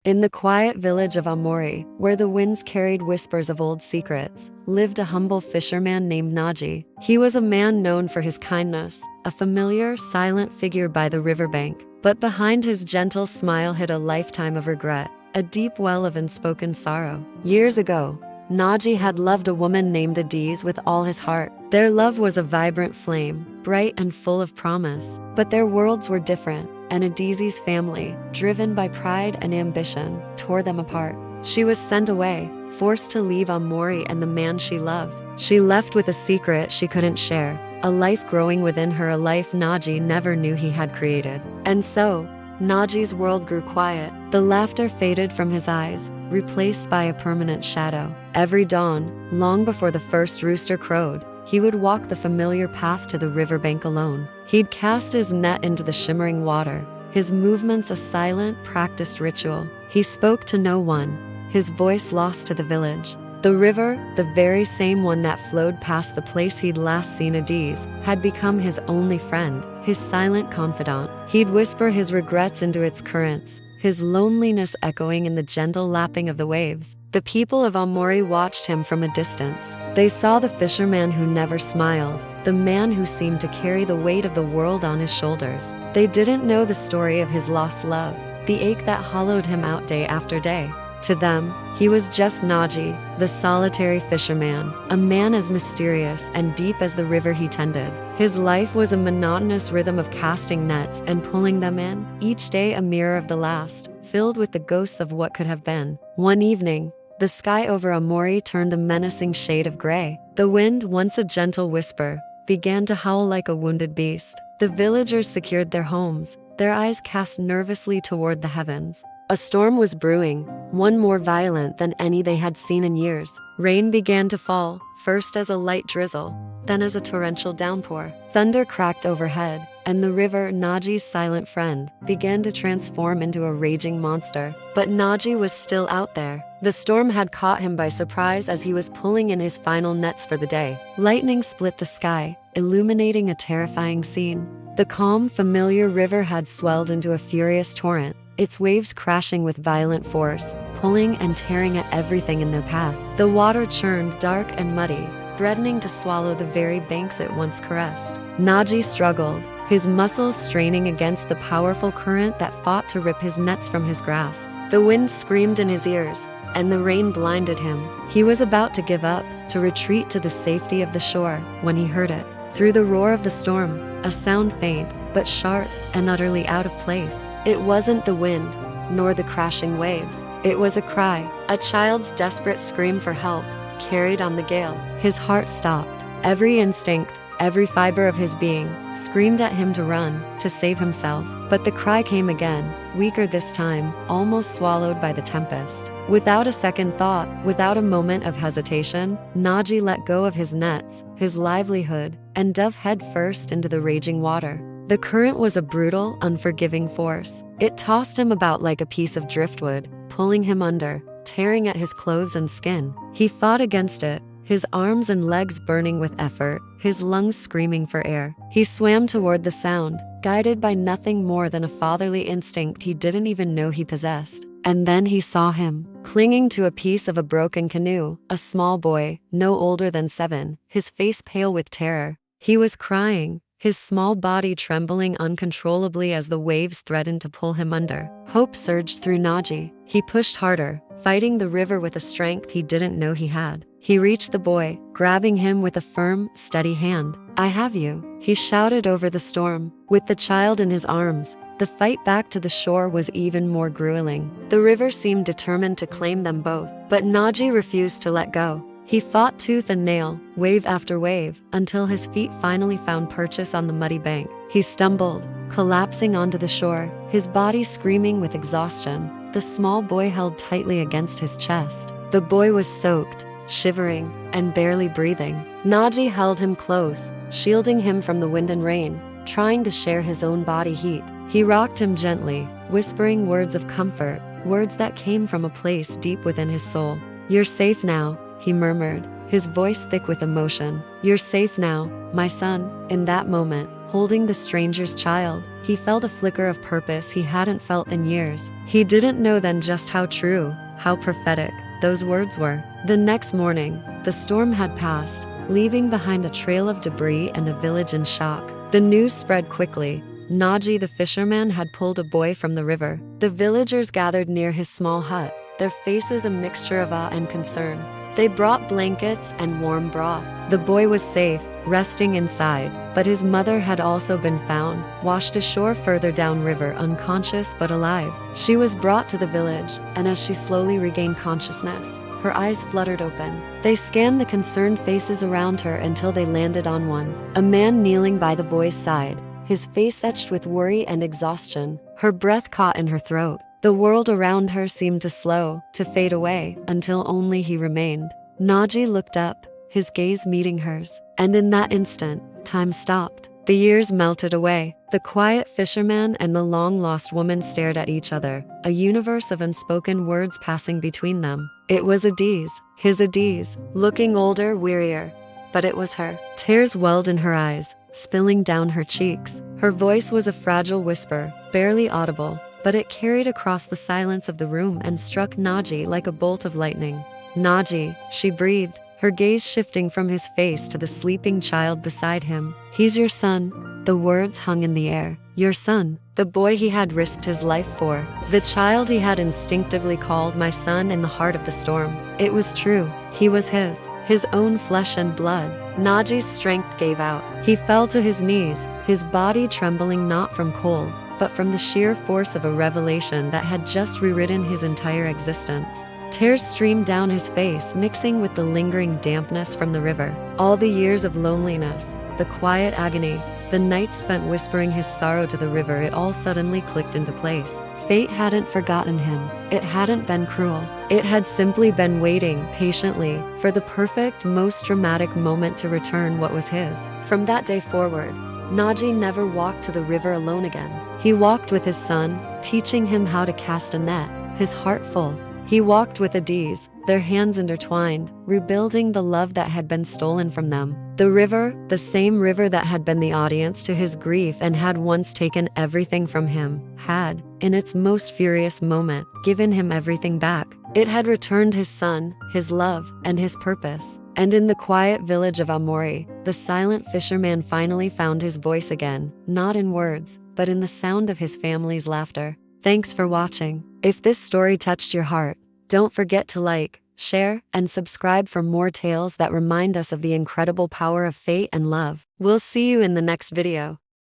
In the quiet village of Amori, where the winds carried whispers of old secrets, lived a humble fisherman named Naji. He was a man known for his kindness, a familiar, silent figure by the riverbank. But behind his gentle smile hid a lifetime of regret, a deep well of unspoken sorrow. Years ago, Naji had loved a woman named Adiz with all his heart. Their love was a vibrant flame, bright and full of promise. But their worlds were different, and Adiz's family, driven by pride and ambition, tore them apart. She was sent away, forced to leave Amori and the man she loved. She left with a secret she couldn't share, a life growing within her, a life Naji never knew he had created. And so, Naji's world grew quiet. The laughter faded from his eyes, replaced by a permanent shadow. Every dawn, long before the first rooster crowed, he would walk the familiar path to the riverbank alone. He'd cast his net into the shimmering water, his movements a silent, practiced ritual. He spoke to no one, his voice lost to the village. The river, the very same one that flowed past the place he'd last seen Adiz, had become his only friend, his silent confidant. He'd whisper his regrets into its currents, his loneliness echoing in the gentle lapping of the waves. The people of Amori watched him from a distance. They saw the fisherman who never smiled, the man who seemed to carry the weight of the world on his shoulders. They didn't know the story of his lost love, the ache that hollowed him out day after day. To them, he was just Naji, the solitary fisherman, a man as mysterious and deep as the river he tended. His life was a monotonous rhythm of casting nets and pulling them in, each day a mirror of the last, filled with the ghosts of what could have been. One evening, the sky over Amori turned a menacing shade of gray. The wind, once a gentle whisper, began to howl like a wounded beast. The villagers secured their homes, their eyes cast nervously toward the heavens. A storm was brewing, one more violent than any they had seen in years. Rain began to fall, first as a light drizzle, then as a torrential downpour. Thunder cracked overhead, and the river, Naji's silent friend, began to transform into a raging monster. But Naji was still out there. The storm had caught him by surprise as he was pulling in his final nets for the day. Lightning split the sky, illuminating a terrifying scene. The calm, familiar river had swelled into a furious torrent, its waves crashing with violent force, pulling and tearing at everything in their path. The water churned, dark and muddy, threatening to swallow the very banks it once caressed. Naji struggled, his muscles straining against the powerful current that fought to rip his nets from his grasp. The wind screamed in his ears, and the rain blinded him. He was about to give up, to retreat to the safety of the shore, when he heard it. Through the roar of the storm, a sound faint, but sharp and utterly out of place. It wasn't the wind, nor the crashing waves. It was a cry, a child's desperate scream for help, carried on the gale. His heart stopped. Every instinct, every fiber of his being, screamed at him to run, to save himself. But the cry came again, weaker this time, almost swallowed by the tempest. Without a second thought, without a moment of hesitation, Naji let go of his nets, his livelihood, and dove headfirst into the raging water. The current was a brutal, unforgiving force. It tossed him about like a piece of driftwood, pulling him under, tearing at his clothes and skin. He fought against it, his arms and legs burning with effort, his lungs screaming for air. He swam toward the sound, guided by nothing more than a fatherly instinct he didn't even know he possessed. And then he saw him, clinging to a piece of a broken canoe, a small boy, no older than 7, his face pale with terror. He was crying, his small body trembling uncontrollably as the waves threatened to pull him under. Hope surged through Naji. He pushed harder, fighting the river with a strength he didn't know he had. He reached the boy, grabbing him with a firm, steady hand. "I have you," he shouted over the storm. With the child in his arms, the fight back to the shore was even more grueling. The river seemed determined to claim them both, but Naji refused to let go. He fought tooth and nail, wave after wave, until his feet finally found purchase on the muddy bank. He stumbled, collapsing onto the shore, his body screaming with exhaustion. The small boy held tightly against his chest. The boy was soaked, shivering, and barely breathing. Naji held him close, shielding him from the wind and rain, trying to share his own body heat. He rocked him gently, whispering words of comfort, words that came from a place deep within his soul. "You're safe now," he murmured, his voice thick with emotion. "You're safe now, my son." In that moment, holding the stranger's child, he felt a flicker of purpose he hadn't felt in years. He didn't know then just how true, how prophetic, those words were. The next morning, the storm had passed, leaving behind a trail of debris and a village in shock. The news spread quickly. Naji the fisherman had pulled a boy from the river. The villagers gathered near his small hut, their faces a mixture of awe and concern. They brought blankets and warm broth. The boy was safe, resting inside, but his mother had also been found, washed ashore further downriver, unconscious but alive. She was brought to the village, and as she slowly regained consciousness, her eyes fluttered open. They scanned the concerned faces around her until they landed on one, a man kneeling by the boy's side, his face etched with worry and exhaustion, her breath caught in her throat. The world around her seemed to slow, to fade away, until only he remained. Naji looked up, his gaze meeting hers, and in that instant, time stopped. The years melted away. The quiet fisherman and the long-lost woman stared at each other, a universe of unspoken words passing between them. It was Adiz, his Adiz, looking older, wearier. But it was her. Tears welled in her eyes, spilling down her cheeks. Her voice was a fragile whisper, barely audible, but it carried across the silence of the room and struck Naji like a bolt of lightning. Naji, she breathed, her gaze shifting from his face to the sleeping child beside him. He's your son. The words hung in the air. Your son, the boy he had risked his life for, the child he had instinctively called my son in the heart of the storm. It was true. He was his own flesh and blood. Naji's strength gave out. He fell to his knees, his body trembling not from cold, but from the sheer force of a revelation that had just rewritten his entire existence. Tears streamed down his face, mixing with the lingering dampness from the river. All the years of loneliness, the quiet agony, the nights spent whispering his sorrow to the river, it all suddenly clicked into place. Fate hadn't forgotten him. It hadn't been cruel. It had simply been waiting patiently for the perfect, most dramatic moment to return what was his. From that day forward, Naji never walked to the river alone again. He walked with his son, teaching him how to cast a net, his heart full. He walked with Adiz, their hands intertwined, rebuilding the love that had been stolen from them. The river, the same river that had been the audience to his grief and had once taken everything from him, had, in its most furious moment, given him everything back. It had returned his son, his love, and his purpose. And in the quiet village of Amori, the silent fisherman finally found his voice again, not in words, but in the sound of his family's laughter. Thanks for watching. If this story touched your heart, don't forget to like, share, and subscribe for more tales that remind us of the incredible power of fate and love. We'll see you in the next video.